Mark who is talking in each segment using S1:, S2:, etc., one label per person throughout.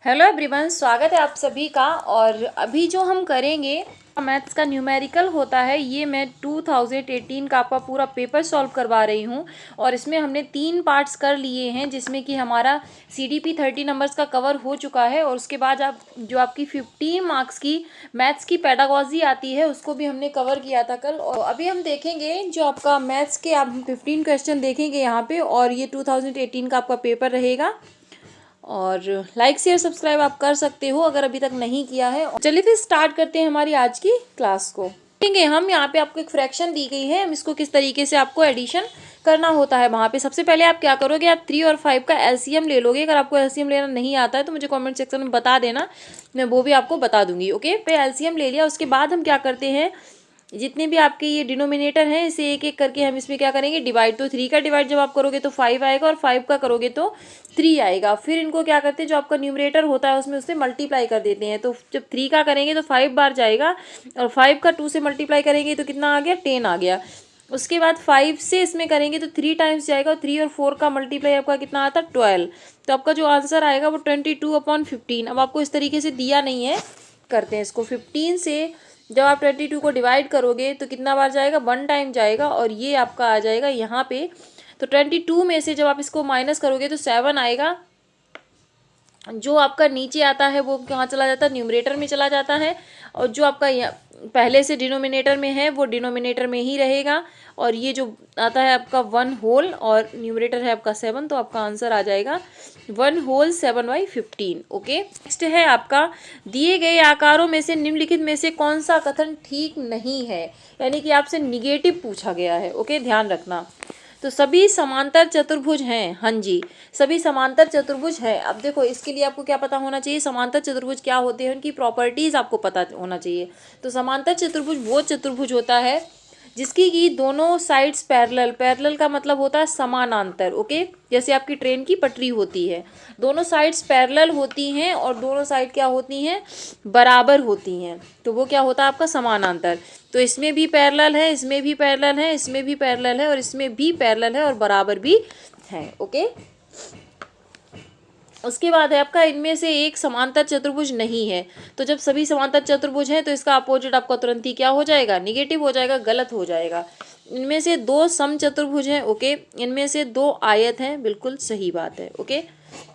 S1: Hello everyone, स्वागत है आप सभी का। और अभी जो हम करेंगे मैथ्स का न्यूमेरिकल होता है, ये मैं 2018 का आपका पूरा पेपर सॉल्व करवा रही हूँ। और इसमें हमने 3 पार्ट्स कर लिए हैं, जिसमें कि हमारा CDP 30 नंबर्स का कवर हो चुका है। और उसके बाद आप जो आपकी 15 मार्क्स की मैथ्स की पेडागॉजी आती है, उसको भी हमने कवर किया था कल। और अभी हम देखेंगे जो आपका मैथ्स के आप 15 क्वेश्चन देखेंगे यहाँ पे, और ये 2018 का आपका पेपर रहेगा। और लाइक शेयर सब्सक्राइब आप कर सकते हो अगर अभी तक नहीं किया है। चलिए फिर स्टार्ट करते हैं हमारी आज की क्लास को। देखेंगे हम यहाँ पे आपको एक फ्रैक्शन दी गई है, हम इसको किस तरीके से आपको एडिशन करना होता है। वहाँ पे सबसे पहले आप क्या करोगे, आप 3 और 5 का LCM ले लोगे। अगर आपको LCM लेना नहीं आता है तो मुझे कमेंट सेक्शन में बता देना, मैं वो भी आपको बता दूंगी। ओके, पे LCM ले लिया। उसके बाद हम क्या करते हैं, जितने भी आपके ये डिनोमिनेटर हैं इसे एक एक करके हम इसमें क्या करेंगे, डिवाइड। तो 3 का डिवाइड जब आप करोगे तो 5 आएगा, और 5 का करोगे तो 3 आएगा। फिर इनको क्या करते हैं, जो आपका न्यूमरेटर होता है उसमें उससे मल्टीप्लाई कर देते हैं। तो जब 3 का करेंगे तो 5 बार जाएगा, और 5 का 2 से मल्टीप्लाई करेंगे तो कितना आ गया, 10 आ गया। उसके बाद 5 से इसमें करेंगे तो 3 टाइम्स जाएगा, और 3 और 4 का मल्टीप्लाई आपका कितना आता है, 12। तो आपका जो आंसर आएगा वो 22/15। अब आपको इस तरीके से दिया नहीं है, करते हैं इसको। 15 से जब आप 22 को डिवाइड करोगे तो कितना बार जाएगा, 1 टाइम जाएगा, और ये आपका आ जाएगा यहाँ पे। तो 22 में से जब आप इसको माइनस करोगे तो 7 आएगा। जो आपका नीचे आता है वो कहाँ चला जाता है, न्यूमरेटर में चला जाता है। और जो आपका पहले से डिनोमिनेटर में है वो डिनोमिनेटर में ही रहेगा। और ये जो आता है आपका 1 होल, और न्यूमरेटर है आपका 7, तो आपका आंसर आ जाएगा 1 होल 7/15। ओके, नेक्स्ट है आपका, दिए गए आकारों में से निम्नलिखित में से कौन सा कथन ठीक नहीं है। यानी कि आपसे निगेटिव पूछा गया है। ओके, ध्यान रखना। तो सभी समांतर चतुर्भुज हैं, हाँ जी, सभी समांतर चतुर्भुज हैं। अब देखो, इसके लिए आपको क्या पता होना चाहिए, समांतर चतुर्भुज क्या होते हैं, उनकी प्रॉपर्टीज आपको पता होना चाहिए। तो समांतर चतुर्भुज वो चतुर्भुज होता है जिसकी की दोनों साइड्स पैरेलल, पैरेलल का मतलब होता है समानांतर। ओके, जैसे आपकी ट्रेन की पटरी होती है, दोनों साइड्स पैरेलल होती हैं, और दोनों साइड क्या होती हैं, बराबर होती हैं, तो वो क्या होता है आपका समानांतर। तो इसमें भी पैरेलल है, इसमें भी पैरेलल है, इसमें भी पैरेलल है, और इसमें भी पैरेलल है, और बराबर भी है। ओके, उसके बाद है आपका, इनमें से एक समांतर चतुर्भुज नहीं है। तो जब सभी समांतर चतुर्भुज हैं तो इसका अपोजिट आपका तुरंत ही क्या हो जाएगा, निगेटिव हो जाएगा, गलत हो जाएगा। इनमें से 2 समचतुर्भुज हैं। ओके, इनमें से 2 आयत हैं, बिल्कुल सही बात है। ओके,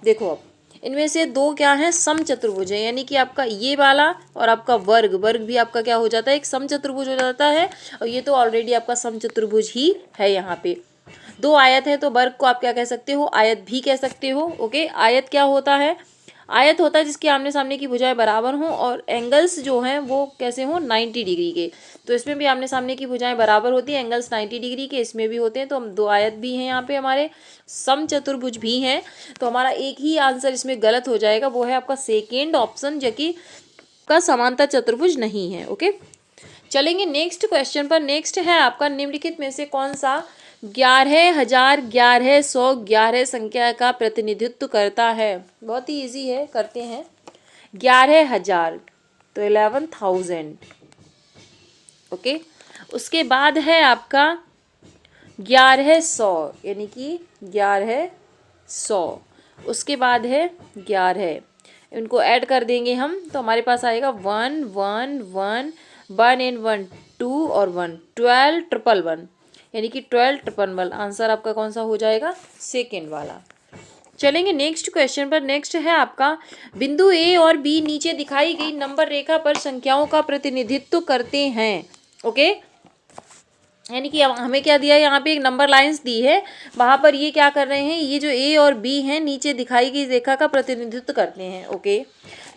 S1: देखो अब इनमें से 2 क्या हैं, समचतुर्भुज है। यानी कि आपका ये वाला और आपका वर्ग, वर्ग भी आपका क्या हो जाता है, एक समचतुर्भुज हो जाता है। और ये तो ऑलरेडी आपका समचतुर्भुज ही है। यहाँ पे 2 आयत है, तो वर्ग को आप क्या कह सकते हो, आयत भी कह सकते हो। ओके, आयत क्या होता है, आयत होता है जिसकी आमने सामने की भुजाएं बराबर हों, और एंगल्स जो हैं वो कैसे हों, 90 डिग्री के। तो इसमें भी आमने सामने की भुजाएं बराबर होती हैं, एंगल्स 90 डिग्री के इसमें भी होते हैं। तो हम 2 आयत भी हैं यहाँ पे, हमारे समचतुर्भुज भी हैं। तो हमारा एक ही आंसर इसमें गलत हो जाएगा, वो है आपका सेकेंड ऑप्शन, जो कि का समांतर चतुर्भुज नहीं है। ओके, चलेंगे नेक्स्ट क्वेश्चन पर। नेक्स्ट है आपका, निम्नलिखित में से कौन सा 11,000, 1100, 11 संख्या का प्रतिनिधित्व करता है। बहुत ही इजी है, करते हैं। 11,000 तो 11,000। ओके, उसके बाद है आपका 1100, यानी कि 1100। उसके बाद है 11, इनको ऐड कर देंगे हम तो हमारे पास आएगा 1 1 1 1 एंड 1 2 और 1 12 ट्रिपल 1, यानी कि 12 ट्रिपल 1। आंसर आपका कौन सा हो जाएगा, सेकेंड वाला। चलेंगे नेक्स्ट क्वेश्चन पर। नेक्स्ट है आपका, बिंदु ए और बी नीचे दिखाई गई नंबर रेखा पर संख्याओं का प्रतिनिधित्व करते हैं। ओके, यानी कि हमें क्या दिया है, यहाँ पे एक नंबर लाइंस दी है, वहाँ पर ये क्या कर रहे हैं, ये जो ए और बी हैं नीचे दिखाई गई रेखा का प्रतिनिधित्व करते हैं। Okay,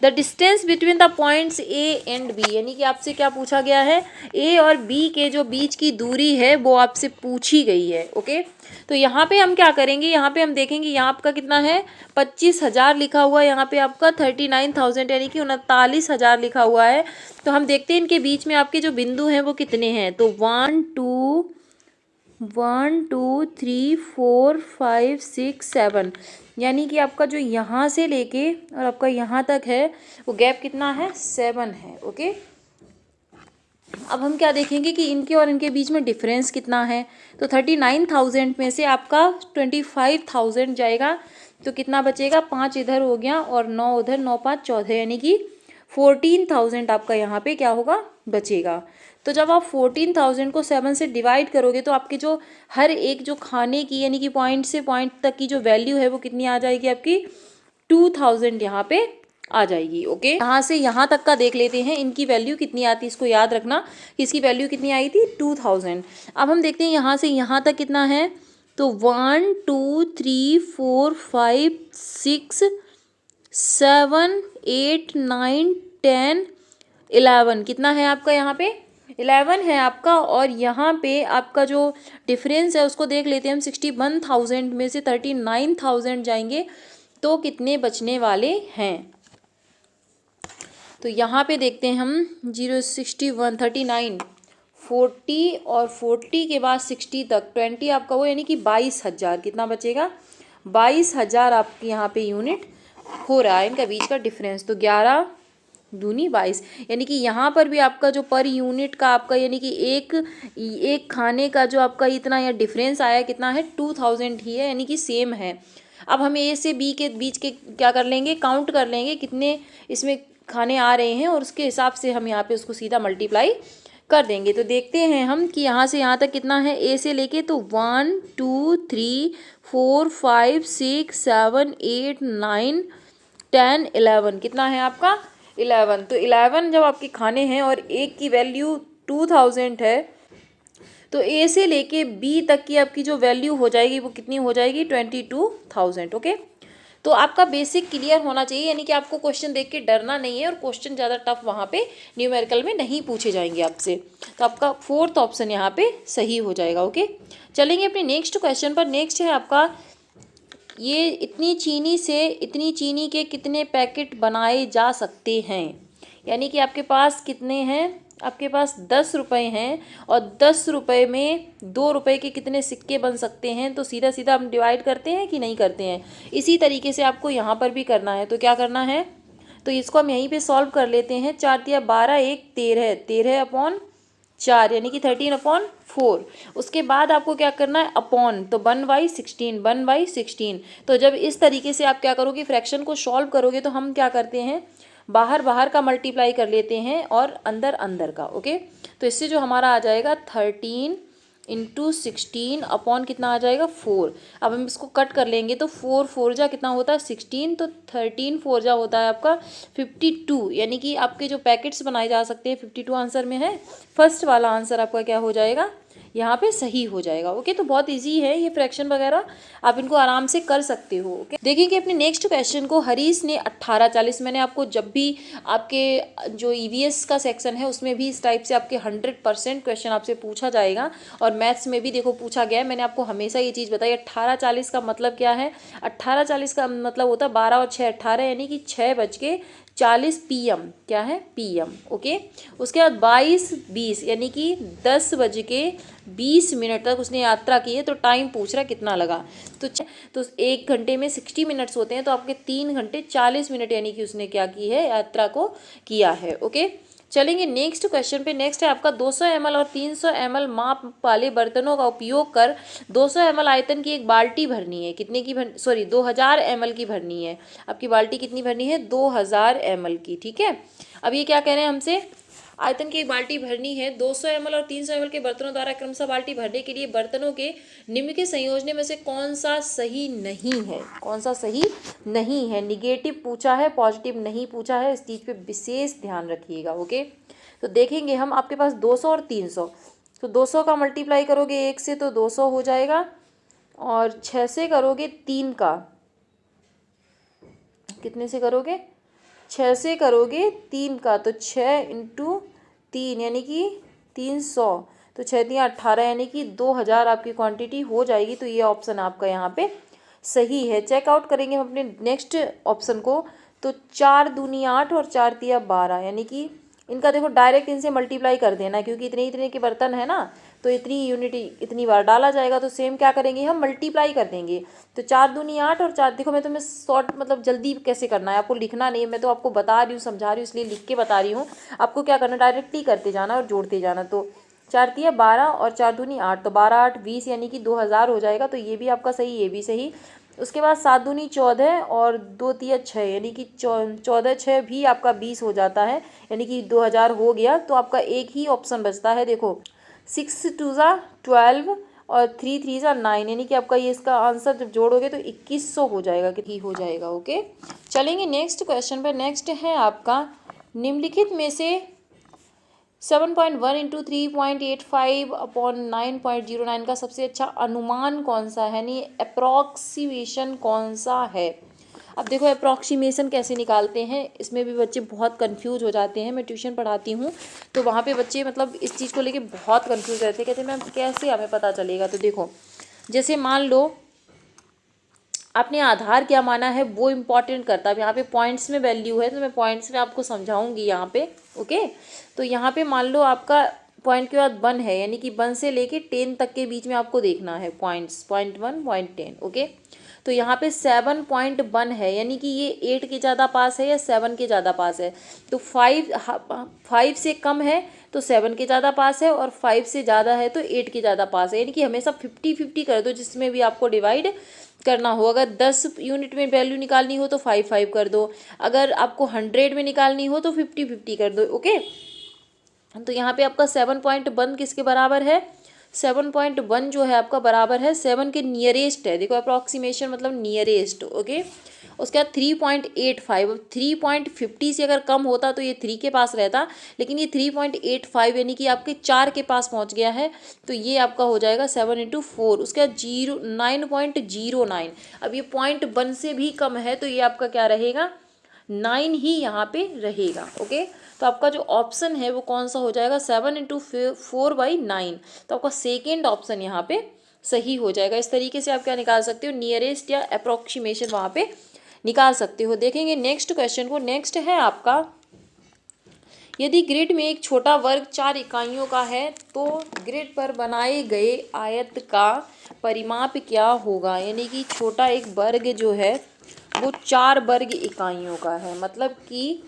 S1: the distance between the points A and B, यानी कि आपसे क्या पूछा गया है, ए और बी के जो बीच की दूरी है वो आपसे पूछी गई है। ओके, तो यहाँ पे हम क्या करेंगे, यहाँ पे हम देखेंगे, यहाँ आपका कितना है, 25,000 लिखा हुआ है, यहाँ पे आपका 39,000 यानी कि 39,000 लिखा हुआ है। तो हम देखते हैं इनके बीच में आपके जो बिंदु हैं वो कितने हैं। तो 1 2 3 4 5 6 7, यानी कि आपका जो यहाँ से लेके और आपका यहाँ तक है वो गैप कितना है, 7 है। ओके, अब हम क्या देखेंगे कि इनके और इनके बीच में डिफरेंस कितना है। तो 39,000 में से आपका 25,000 जाएगा तो कितना बचेगा, 5 इधर हो गया और 9 उधर, 9 5 14, यानी कि 14,000 आपका यहाँ पे क्या होगा, बचेगा। तो जब आप 14,000 को 7 से डिवाइड करोगे तो आपके जो हर एक जो खाने की यानी कि पॉइंट से पॉइंट तक की जो वैल्यू है वो कितनी आ जाएगी आपकी, 2,000 यहाँ पे आ जाएगी। ओके, यहाँ से यहाँ तक का देख लेते हैं इनकी वैल्यू कितनी आती है, इसको याद रखना कि इसकी वैल्यू कितनी आई थी, 2,000। अब हम देखते हैं यहाँ से यहाँ तक कितना है, तो 1 2 3 4 5 6 7 8 9 10 11, कितना है आपका यहाँ पे, 11 है आपका। और यहाँ पे आपका जो डिफरेंस है उसको देख लेते हैं हम, 61,000 में से 39,000 जाएंगे तो कितने बचने वाले हैं। तो यहाँ पे देखते हैं हम, 0 61 39 40 और 40 के बाद 60 तक 20 आपका वो, यानी कि 22,000 कितना बचेगा, 22,000 आपके यहाँ पे यूनिट हो रहा है इनका बीच का डिफरेंस। तो 11 दूनी 22, यानी कि यहाँ पर भी आपका जो पर यूनिट का आपका यानी कि एक खाने का जो आपका इतना यहाँ डिफरेंस आया कितना है, 2,000 ही है, यानी कि सेम है। अब हम ए से बी के बीच के क्या कर लेंगे, काउंट कर लेंगे कितने इसमें खाने आ रहे हैं और उसके हिसाब से हम यहाँ पे उसको सीधा मल्टीप्लाई कर देंगे। तो देखते हैं हम कि यहाँ से यहाँ तक कितना है, ए से लेके तो 1 2 3 4 5 6 7 8 9 10 11, कितना है आपका, 11। तो 11 जब आपके खाने हैं और एक की वैल्यू 2,000 है तो ए से लेके बी तक की आपकी जो वैल्यू हो जाएगी वो कितनी हो जाएगी, 22,000। ओके, तो आपका बेसिक क्लियर होना चाहिए, यानी कि आपको क्वेश्चन देख के डरना नहीं है और क्वेश्चन ज़्यादा टफ वहाँ पे न्यूमेरिकल में नहीं पूछे जाएंगे आपसे। तो आपका 4th ऑप्शन यहाँ पे सही हो जाएगा। ओके, चलेंगे अपने नेक्स्ट क्वेश्चन पर। नेक्स्ट है आपका, ये इतनी चीनी से इतनी चीनी के कितने पैकेट बनाए जा सकते हैं, यानी कि आपके पास कितने हैं, आपके पास 10 रुपये हैं और 10 रुपये में 2 रुपये के कितने सिक्के बन सकते हैं। तो सीधा सीधा हम डिवाइड करते हैं कि नहीं करते हैं, इसी तरीके से आपको यहाँ पर भी करना है। तो क्या करना है, तो इसको हम यहीं पे सॉल्व कर लेते हैं। 4 तिया 12, 1 13, 13/4 यानी कि 13/4। उसके बाद आपको क्या करना है, अपॉन, तो 1/16, 1/16। तो जब इस तरीके से आप क्या करोगे, फ्रैक्शन को सॉल्व करोगे तो हम क्या करते हैं, बाहर बाहर का मल्टीप्लाई कर लेते हैं और अंदर अंदर का। ओके, तो इससे जो हमारा आ जाएगा 13 × 16 अपॉन कितना आ जाएगा, 4। अब हम इसको कट कर लेंगे तो 4 4 जा कितना होता है, 16। तो 13 4 जा होता है आपका 52, यानी कि आपके जो पैकेट्स बनाए जा सकते हैं 52 आंसर में है। फर्स्ट वाला आंसर आपका क्या हो जाएगा, यहाँ पे सही हो जाएगा। ओके, तो बहुत इजी है ये फ्रैक्शन वगैरह, आप इनको आराम से कर सकते हो। ओके, देखिए अपने नेक्स्ट क्वेश्चन को, हरीश ने 18 40, मैंने आपको जब भी आपके जो ईवीएस का सेक्शन है उसमें भी इस टाइप से आपके 100% क्वेश्चन आपसे पूछा जाएगा और मैथ्स में भी देखो पूछा गया है। मैंने आपको हमेशा ये चीज़ बताई, 18 40 का मतलब क्या है, 18 40 का मतलब होता है 12 और 6 18, यानी कि 6:40 PM, क्या है, PM। ओके, उसके बाद 22:20 यानी कि 10:20 तक उसने यात्रा की है। तो टाइम पूछ रहा है कितना लगा, तो 1 घंटे में 60 मिनट्स होते हैं, तो आपके 3 घंटे 40 मिनट यानी कि उसने क्या की है, यात्रा को किया है। ओके, चलेंगे नेक्स्ट क्वेश्चन पे। नेक्स्ट है आपका 200 ml और 300 ml माप वाले बर्तनों का उपयोग कर 200 ml आयतन की एक बाल्टी भरनी है। कितने की 2000 ml की भरनी है। आपकी बाल्टी कितनी भरनी है, 2000 ml की। ठीक है, अब ये क्या कह रहे हैं हमसे, आयतन की एक बाल्टी भरनी है, 200 ml और 300 ml के बर्तनों द्वारा क्रमशः बाल्टी भरने के लिए बर्तनों के निम्न के संयोजन में से कौन सा सही नहीं है, कौन सा सही नहीं है। निगेटिव पूछा है, पॉजिटिव नहीं पूछा है, इस चीज़ पे विशेष ध्यान रखिएगा। ओके, तो देखेंगे हम, आपके पास 200 और 300, तो 200 का मल्टीप्लाई करोगे 1 से तो 200 हो जाएगा और 6 से करोगे 3 का, कितने से करोगे, 6 से करोगे 3 का, तो 6 × 3 यानी कि 300, तो 6 × 18 यानी कि 2000 आपकी क्वांटिटी हो जाएगी। तो ये ऑप्शन आपका यहाँ पे सही है। चेकआउट करेंगे हम अपने नेक्स्ट ऑप्शन को, तो 4 दूनी 8 और 4 तिया 12, यानी कि इनका देखो डायरेक्ट इनसे मल्टीप्लाई कर देना, क्योंकि इतने इतने के बर्तन है ना, तो इतनी यूनिट इतनी बार डाला जाएगा। तो सेम क्या करेंगे हम, मल्टीप्लाई कर देंगे। तो 4 दूनी 8 और 4, देखो मैं तुम्हें शॉर्ट मतलब जल्दी कैसे करना है, आपको लिखना नहीं है, मैं तो आपको बता रही हूँ, समझा रही हूँ, इसलिए लिख के बता रही हूँ। आपको क्या करना, डायरेक्टली करते जाना और जोड़ते जाना। तो 4 तिया 12 और 4 दूनी 8, तो 12 8 20 यानी कि 2000 हो जाएगा। तो ये भी आपका सही, ये भी सही। उसके बाद 7 दूनी 14 और 2 तिया 6, यानी कि 14 6 भी आपका 20 हो जाता है, यानी कि 2000 हो गया। तो आपका एक ही ऑप्शन बचता है, देखो 6 2 ज़ा 12 और 3 3 ज़ा 9, यानी कि आपका ये इसका आंसर जब जोड़ोगे तो 2100 हो जाएगा, कि हो जाएगा। ओके, चलेंगे नेक्स्ट क्वेश्चन पर। नेक्स्ट है आपका, निम्नलिखित में से 7.1 इंटू 3.85 अपॉन 9.09 का सबसे अच्छा अनुमान कौन सा है, यानी अप्रॉक्सीमेशन कौन सा है। अब देखो अप्रॉक्सीमेशन कैसे निकालते हैं, इसमें भी बच्चे बहुत कंफ्यूज हो जाते हैं। मैं ट्यूशन पढ़ाती हूँ तो वहाँ पे बच्चे मतलब इस चीज़ को लेके बहुत कंफ्यूज रहते हैं, कहते हैं मैम कैसे हमें पता चलेगा। तो देखो, जैसे मान लो आपने आधार क्या माना है वो इम्पॉर्टेंट करता है। अब यहाँ पे पॉइंट्स में वैल्यू है तो मैं पॉइंट्स में आपको समझाऊंगी यहाँ पे। ओके, तो यहाँ पे मान लो आपका पॉइंट के बाद 1 है, यानी कि 1 से लेके 10 तक के बीच में आपको देखना है पॉइंट्स, पॉइंट 1 पॉइंट 10। ओके, तो यहाँ पे 7.1 है, यानी कि ये 8 के ज़्यादा पास है या 7 के ज़्यादा पास है। तो 5 से कम है तो 7 के ज़्यादा पास है, और 5 से ज़्यादा है तो 8 के ज़्यादा पास है। यानी कि हमेशा 50-50 कर दो, जिसमें भी आपको डिवाइड करना हो। अगर 10 यूनिट में वैल्यू निकालनी हो तो 5-5 कर दो, अगर आपको 100 में निकालनी हो तो 50-50 कर दो। ओके, तो यहाँ पे आपका 7.1 किसके बराबर है, 7.1 जो है आपका बराबर है 7 के नियरेस्ट है। देखो अप्रॉक्सीमेशन मतलब नियरेस्ट। ओके, उसके बाद 3.85, 3.50 से अगर कम होता तो ये 3 के पास रहता, लेकिन ये 3.85 यानी कि आपके 4 के पास पहुंच गया है, तो ये आपका हो जाएगा 7 इंटू 4। उसके बाद 9.09, अब ये 0.1 से भी कम है तो ये आपका क्या रहेगा, 9 ही यहाँ पे रहेगा। ओके, तो आपका जो ऑप्शन है वो कौन सा हो जाएगा, 7 इंटू 4/9। तो आपका सेकेंड ऑप्शन यहाँ पे सही हो जाएगा। इस तरीके से आप क्या निकाल सकते हो, नियरेस्ट या अप्रोक्सीमेशन वहाँ पे निकाल सकते हो। देखेंगे नेक्स्ट क्वेश्चन को। नेक्स्ट है आपका, यदि ग्रिड में एक छोटा वर्ग 4 इकाइयों का है तो ग्रिड पर बनाए गए आयत का परिमाप क्या होगा। यानी कि छोटा एक वर्ग जो है वो 4 वर्ग इकाइयों का है, मतलब कि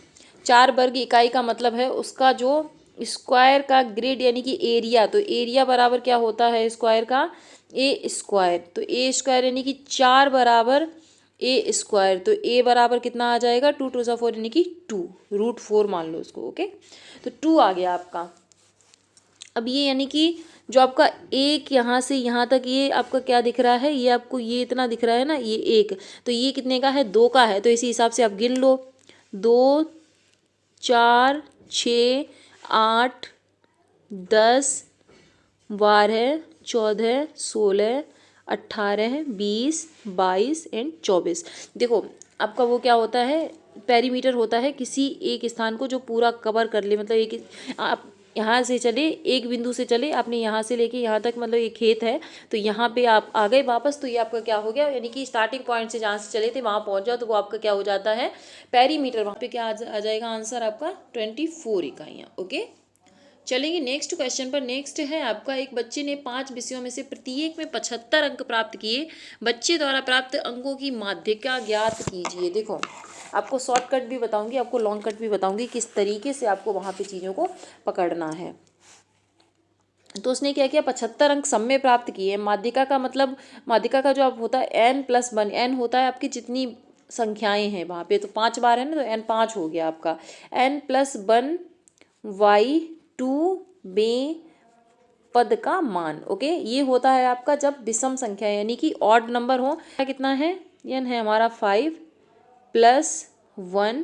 S1: 4 वर्ग इकाई का मतलब है उसका जो स्क्वायर का ग्रिड यानी कि एरिया, तो एरिया बराबर क्या होता है स्क्वायर का, ए स्क्वायर। तो ए स्क्वायर यानी कि 4 बराबर ए स्क्वायर, तो ए बराबर कितना आ जाएगा, 2 2 4 यानी कि 2√4 मान लो उसको। ओके, तो 2 आ गया आपका। अब ये यानी कि जो आपका एक यहाँ से यहाँ तक ये आपका क्या दिख रहा है, ये आपको ये इतना दिख रहा है ना, ये एक, तो ये कितने का है, 2 का है। तो इसी हिसाब से आप गिन लो, 2 4 6 8 10 12 14 16 18 20 22 एंड 24। देखो आपका वो क्या होता है, पेरीमीटर होता है किसी एक स्थान को जो पूरा कवर कर ले। मतलब एक आप यहाँ से चले, एक बिंदु से चले, आपने यहाँ से लेके यहाँ तक, मतलब ये खेत है तो यहाँ पे आप आ गए वापस, तो ये आपका क्या हो गया, यानी कि स्टार्टिंग पॉइंट से जहाँ से चले थे वहाँ पहुँच जाओ, तो वो आपका क्या हो जाता है, पेरीमीटर। वहाँ पे क्या आ जाएगा आंसर आपका 24 इकाइयाँ। ओके, चलेंगे नेक्स्ट क्वेश्चन पर। नेक्स्ट है आपका, एक बच्चे ने 5 विषयों में से प्रत्येक में 75 अंक प्राप्त किए, बच्चे द्वारा प्राप्त अंकों की माध्यिका ज्ञात कीजिए। देखो आपको शॉर्टकट भी बताऊंगी, आपको लॉन्ग कट भी बताऊंगी, किस तरीके से आपको वहाँ पे चीज़ों को पकड़ना है। तो उसने क्या किया, 75 अंक सब में प्राप्त किए। माध्यिका का मतलब, माध्यिका का जो आप होता है n+1, n होता है आपकी जितनी संख्याएं हैं वहाँ पे, तो 5 बार है ना, तो n 5 हो गया आपका, n+1 y2 में पद का मान। ओके, ये होता है आपका जब विषम संख्या यानी कि ऑड नंबर हो। कितना है, n है हमारा 5 + 1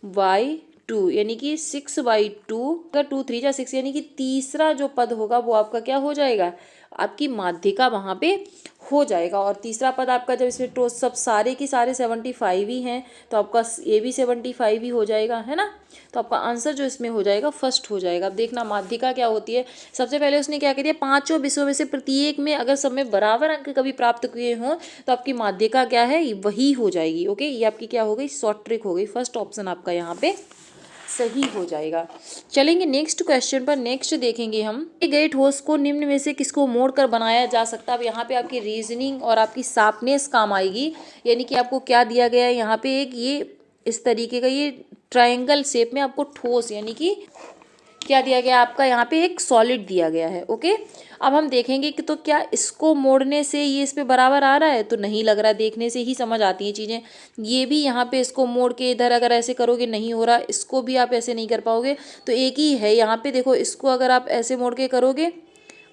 S1: y2 यानी कि 6/2 का 2 3 जा 6, यानी कि तीसरा जो पद होगा वो आपका क्या हो जाएगा, आपकी माध्यिका वहाँ पे हो जाएगा। और तीसरा पद आपका जब इसमें तो सब सारे की सारे 75 ही हैं, तो आपका ये भी 75 ही हो जाएगा, है ना। तो आपका आंसर जो इसमें हो जाएगा फर्स्ट हो जाएगा। अब देखना माध्यिका क्या होती है। सबसे पहले उसने क्या किया, 5 विषयों में से प्रत्येक में अगर सब में बराबर अंक कभी प्राप्त किए हों तो आपकी माध्यिका क्या है, वही हो जाएगी। ओके, ये आपकी क्या हो गई, शॉर्ट ट्रिक हो गई। फर्स्ट ऑप्शन आपका यहाँ पे सही हो जाएगा। चलेंगे नेक्स्ट क्वेश्चन पर। नेक्स्ट देखेंगे हम, गए ठोस को निम्न में से किसको मोड़कर बनाया जा सकता है। अब यहाँ पे आपकी रीजनिंग और आपकी शार्पनेस काम आएगी। यानी कि आपको क्या दिया गया है यहाँ पे, एक ये इस तरीके का ये ट्रायंगल शेप में आपको ठोस यानी कि क्या दिया गया आपका यहाँ पे एक सॉलिड दिया गया है। ओके, अब हम देखेंगे कि तो क्या इसको मोड़ने से ये इस पे बराबर आ रहा है, तो नहीं लग रहा, देखने से ही समझ आती हैं चीज़ें। ये भी यहाँ पे इसको मोड़ के इधर अगर ऐसे करोगे नहीं हो रहा, इसको भी आप ऐसे नहीं कर पाओगे, तो एक ही है यहाँ पे। देखो इसको अगर आप ऐसे मोड़ के करोगे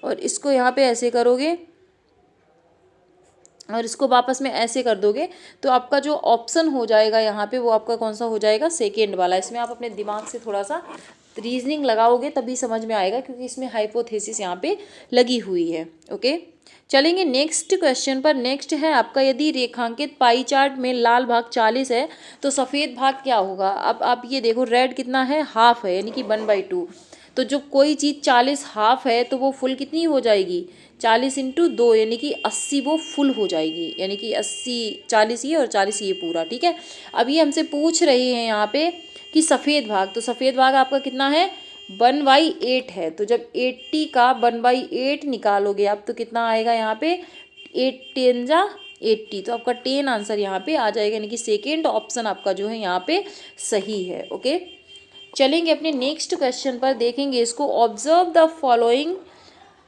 S1: और इसको यहाँ पे ऐसे करोगे और इसको वापस में ऐसे कर दोगे, तो आपका जो ऑप्शन हो जाएगा यहाँ पे वो आपका कौन सा हो जाएगा, सेकेंड वाला। इसमें आप अपने दिमाग से थोड़ा सा रीजनिंग लगाओगे तभी समझ में आएगा, क्योंकि इसमें हाइपोथेसिस यहाँ पे लगी हुई है। ओके, चलेंगे नेक्स्ट क्वेश्चन पर। नेक्स्ट है आपका, यदि रेखांकित पाई चार्ट में लाल भाग 40 है तो सफ़ेद भाग क्या होगा। अब आप ये देखो, रेड कितना है, हाफ है, यानी कि 1/2। तो जो कोई चीज़ 40 हाफ है तो वो फुल कितनी हो जाएगी, 40 × 2 यानी कि 80 वो फुल हो जाएगी, यानी कि 80, 40 ये और 40 ये पूरा। ठीक है, अब ये हमसे पूछ रहे हैं यहाँ पे कि सफ़ेद भाग, तो सफ़ेद भाग आपका कितना है, 1/8 है। तो जब 80 का 1/8 निकालोगे आप तो कितना आएगा यहाँ पे, 8 10 जा 80, तो आपका 10 आंसर यहाँ पे आ जाएगा, यानी कि सेकेंड ऑप्शन आपका जो है यहाँ पे सही है। ओके, चलेंगे अपने नेक्स्ट क्वेश्चन पर, देखेंगे इसको। Observe the following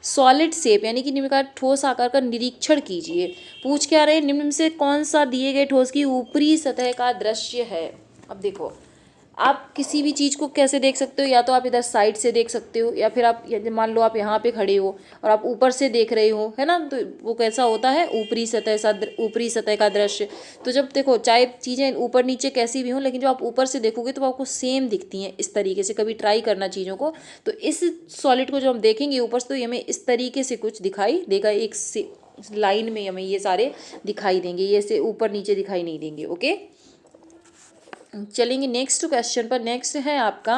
S1: solid shape, यानी कि निम्न का ठोस आकार का निरीक्षण कीजिए। पूछ क्या रहे, निम्न में से कौन सा दिए गए ठोस की ऊपरी सतह का दृश्य है। अब देखो, आप किसी भी चीज़ को कैसे देख सकते हो, या तो आप इधर साइड से देख सकते हो, या फिर आप मान लो आप यहाँ पे खड़े हो और आप ऊपर से देख रहे हो, है ना, तो वो कैसा होता है, ऊपरी सतह का दृश्य। तो जब देखो, चाहे चीज़ें ऊपर नीचे कैसी भी हों, लेकिन जब आप ऊपर से देखोगे तो आपको सेम दिखती हैं इस तरीके से। कभी ट्राई करना चीज़ों को। तो इस सॉलिड को जो हम देखेंगे ऊपर से, तो हमें इस तरीके से कुछ दिखाई देगा, एक लाइन में हमें ये सारे दिखाई देंगे, ये से ऊपर नीचे दिखाई नहीं देंगे। ओके, चलेंगे नेक्स्ट क्वेश्चन पर। नेक्स्ट है आपका,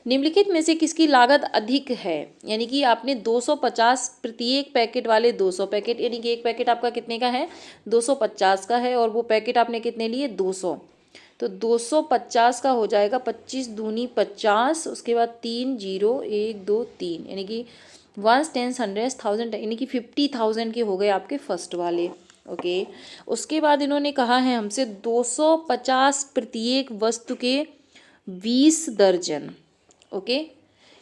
S1: निम्नलिखित में से किसकी लागत अधिक है। यानी कि आपने 250 प्रत्येक पैकेट वाले 200 पैकेट, यानी कि एक पैकेट आपका कितने का है, 250 का है, और वो पैकेट आपने कितने लिए, 200। तो 250 का हो जाएगा 25 दूनी 50, उसके बाद 3 0 1 2 3, यानी कि 1 10 100 1000, यानी कि 50,000 के हो गए आपके फर्स्ट वाले। ओके, उसके बाद इन्होंने कहा है हमसे 250 प्रत्येक वस्तु के 20 दर्जन। ओके,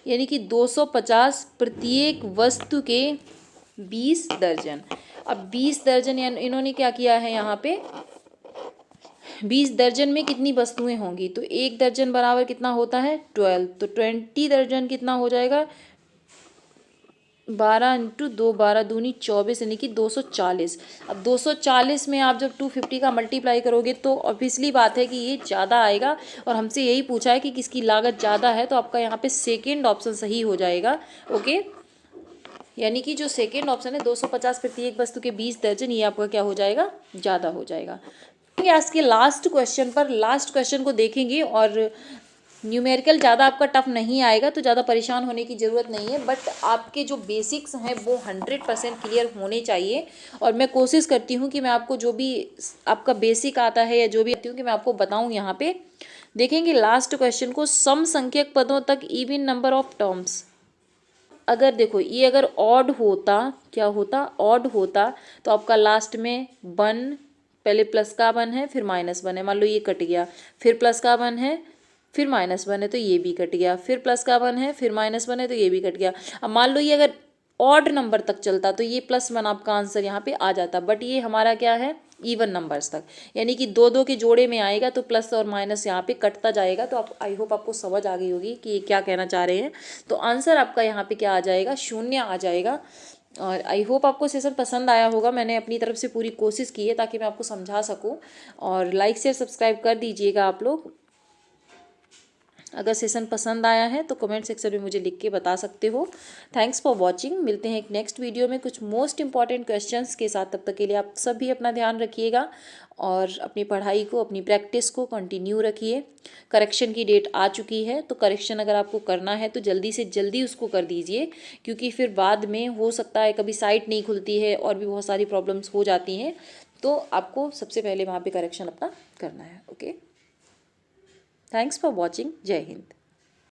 S1: यानी कि 250 प्रत्येक वस्तु के 20 दर्जन। अब 20 दर्जन इन्होंने क्या किया है यहाँ पे, 20 दर्जन में कितनी वस्तुएं होंगी, तो एक दर्जन बराबर कितना होता है, 12। तो 20 दर्जन कितना हो जाएगा, 12 × 2 12 दूनी 24, यानी कि 240। अब 240 में आप जब 250 का मल्टीप्लाई करोगे तो ऑब्वियसली बात है कि ये ज़्यादा आएगा, और हमसे यही पूछा है कि किसकी लागत ज़्यादा है, तो आपका यहाँ पे सेकेंड ऑप्शन सही हो जाएगा। ओके, यानी कि जो सेकेंड ऑप्शन है 250 प्रत्येक वस्तु के 20 दर्जन, ये आपका क्या हो जाएगा, ज़्यादा हो जाएगा। आज के लास्ट क्वेश्चन पर, लास्ट क्वेश्चन को देखेंगे, और न्यूमेरिकल ज़्यादा आपका टफ नहीं आएगा, तो ज़्यादा परेशान होने की ज़रूरत नहीं है, बट आपके जो बेसिक्स हैं वो 100% क्लियर होने चाहिए। और मैं कोशिश करती हूँ कि मैं आपको जो भी आपका बेसिक आता है या जो भी आती हूँ कि मैं आपको बताऊँ। यहाँ पे देखेंगे लास्ट क्वेश्चन को, सम संख्यक पदों तक इवन नंबर ऑफ टर्म्स। अगर देखो ये अगर ऑड होता, क्या होता, ऑड होता, तो आपका लास्ट में 1, पहले प्लस का 1 है फिर -1 है, मान लो ये कट गया, फिर प्लस का 1 है फिर -1 है तो ये भी कट गया, फिर प्लस का 1 है फिर -1 है तो ये भी कट गया। अब मान लो ये अगर ऑड नंबर तक चलता तो ये +1 आपका आंसर यहाँ पे आ जाता, बट ये हमारा क्या है, इवन नंबर्स तक, यानी कि 2 के जोड़े में आएगा तो प्लस और माइनस यहाँ पे कटता जाएगा। तो आप, आई होप आपको समझ आ गई होगी कि ये क्या कहना चाह रहे हैं। तो आंसर आपका यहाँ पे क्या आ जाएगा, 0 आ जाएगा। और आई होप आपको सेशन पसंद आया होगा, मैंने अपनी तरफ से पूरी कोशिश की है ताकि मैं आपको समझा सकूं। और लाइक शेयर सब्सक्राइब कर दीजिएगा आप लोग। अगर सेशन पसंद आया है तो कमेंट सेक्शन में मुझे लिख के बता सकते हो। थैंक्स फॉर वॉचिंग, मिलते हैं एक नेक्स्ट वीडियो में कुछ मोस्ट इंपॉर्टेंट क्वेश्चंस के साथ। तब तक के लिए आप सभी अपना ध्यान रखिएगा और अपनी पढ़ाई को, अपनी प्रैक्टिस को कंटिन्यू रखिए। करेक्शन की डेट आ चुकी है, तो करेक्शन अगर आपको करना है तो जल्दी से जल्दी उसको कर दीजिए, क्योंकि फिर बाद में हो सकता है कभी साइट नहीं खुलती है और भी बहुत सारी प्रॉब्लम्स हो जाती हैं, तो आपको सबसे पहले वहाँ पे करेक्शन अपना करना है। ओके, थैंक्स फॉर वॉचिंग, जय हिंद।